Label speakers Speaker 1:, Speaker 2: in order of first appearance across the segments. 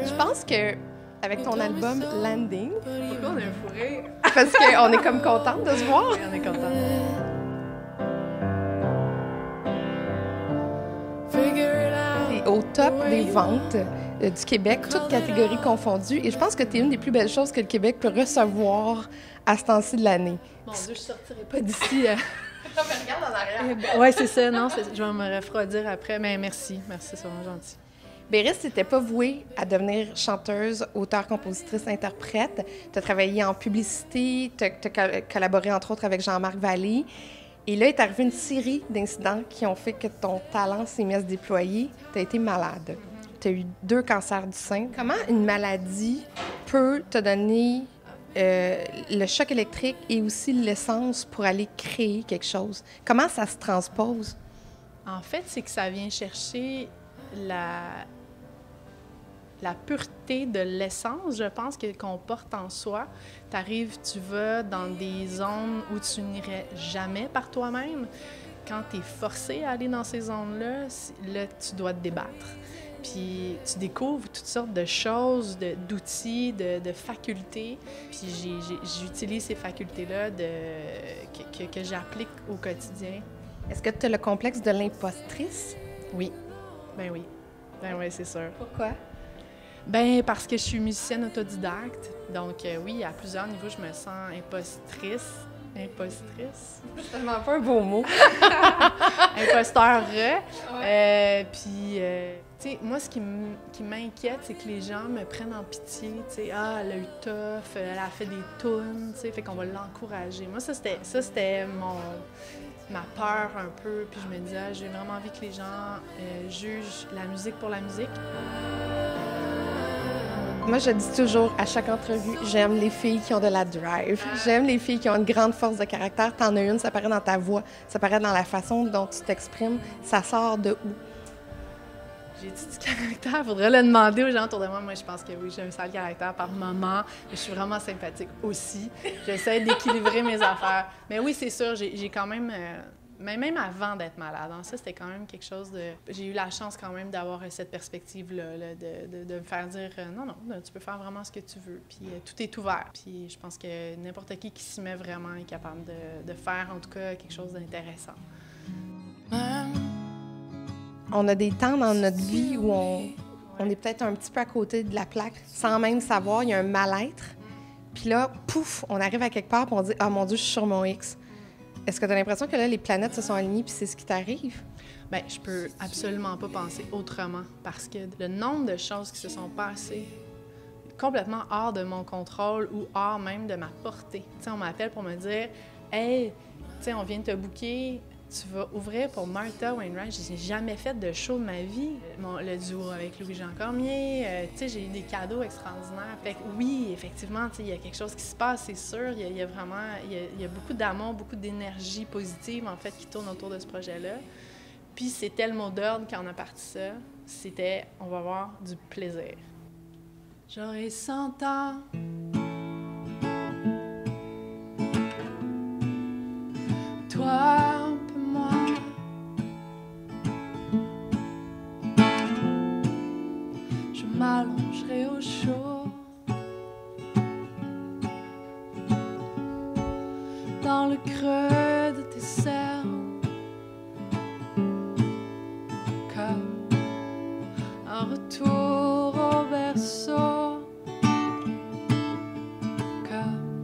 Speaker 1: Je pense que avec ton album Landing,
Speaker 2: Pourquoi on a un fourré?
Speaker 1: parce qu'on est comme contente de se voir.
Speaker 2: Oui, on est content.
Speaker 1: T'es au top des ventes du Québec, toutes catégories confondues. Et je pense que t'es une des plus belles choses que le Québec peut recevoir à ce temps-ci de l'année.
Speaker 2: Mon Dieu, je sortirai pas d'ici.
Speaker 1: Non, mais regarde en arrière.
Speaker 2: Oui, c'est ça. Non, je vais me refroidir après. Mais merci. Merci, c'est vraiment gentil.
Speaker 1: Béris n'était pas vouée à devenir chanteuse, auteure, compositrice, interprète. Tu as travaillé en publicité, tu as collaboré entre autres avec Jean-Marc Vallée. Et là est arrivée une série d'incidents qui ont fait que ton talent s'est mis à se déployer. Tu as été malade. Tu as eu 2 cancers du sein. Comment une maladie peut te donner le choc électrique et aussi l'essence pour aller créer quelque chose? Comment ça se transpose?
Speaker 2: En fait, c'est que ça vient chercher la pureté de l'essence, je pense, qu'on porte en soi. T'arrives, tu vas dans des zones où tu n'irais jamais par toi-même. Quand tu es forcé à aller dans ces zones-là, là, tu dois te débattre. Puis tu découvres toutes sortes de choses, d'outils, de facultés. Puis j'utilise ces facultés-là que j'applique au quotidien.
Speaker 1: Est-ce que tu as le complexe de l'impostrice?
Speaker 2: Oui. Ben oui. Ben oui, c'est sûr.
Speaker 1: Pourquoi?
Speaker 2: Ben parce que je suis musicienne autodidacte. Donc oui, à plusieurs niveaux, je me sens impostrice. Impostrice?
Speaker 1: C'est tellement pas un beau mot.
Speaker 2: Imposteur. Puis, tu sais, moi, ce qui m'inquiète, c'est que les gens me prennent en pitié. Tu sais, ah, elle a eu tough, elle a fait des tunes, tu sais, fait qu'on va l'encourager. Moi, ça, c'était ma peur un peu. Puis je me disais, j'ai vraiment envie que les gens jugent la musique pour la musique.
Speaker 1: Moi, je dis toujours à chaque entrevue, j'aime les filles qui ont de la drive. J'aime les filles qui ont une grande force de caractère. T'en as une, ça paraît dans ta voix, ça paraît dans la façon dont tu t'exprimes. Ça sort de où?
Speaker 2: J'ai-tu du caractère? Faudrait le demander aux gens autour de moi. Moi, je pense que oui, j'ai un sale caractère par moment. Mais je suis vraiment sympathique aussi. J'essaie d'équilibrer mes affaires. Mais oui, c'est sûr, j'ai quand même... Mais même avant d'être malade, hein, ça, c'était quand même quelque chose de... J'ai eu la chance quand même d'avoir cette perspective-là, là, de me faire dire non, tu peux faire vraiment ce que tu veux, puis tout est ouvert. Puis je pense que n'importe qui s'y met vraiment est capable de faire, en tout cas, quelque chose d'intéressant.
Speaker 1: On a des temps dans notre vie où on est peut-être un petit peu à côté de la plaque, sans même savoir, il y a un mal-être. Puis là, pouf, on arrive à quelque part et on dit « Ah, mon Dieu, je suis sur mon X ». Est-ce que tu as l'impression que là, les planètes se sont alignées puis c'est ce qui t'arrive?
Speaker 2: Bien, je peux absolument pas penser autrement parce que le nombre de choses qui se sont passées complètement hors de mon contrôle ou hors même de ma portée. Tu sais, on m'appelle pour me dire « Hey, tu sais, on vient de te booker, tu vas ouvrir pour Martha Wainwright. » Je n'ai jamais fait de show de ma vie. Le duo avec Louis-Jean Cormier, tu sais, j'ai eu des cadeaux extraordinaires. Fait que oui, effectivement, tu sais, il y a quelque chose qui se passe, c'est sûr. Il y a vraiment, il y a beaucoup d'amour, beaucoup d'énergie positive, en fait, qui tourne autour de ce projet-là. Puis c'était le mot d'ordre quand on a parti ça. C'était « On va avoir du plaisir ». J'aurai 100 ans. Toi, un peu moins. Je m'allongerai au chaud. Dans le creux de tes cernes. Comme un retour au berceau. Comme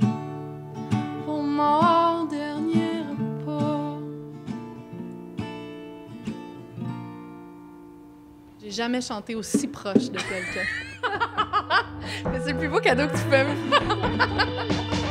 Speaker 2: pour mon dernier repos. J'ai jamais chanté aussi proche de quelqu'un.
Speaker 1: Mais c'est le plus beau cadeau que tu peux me faire.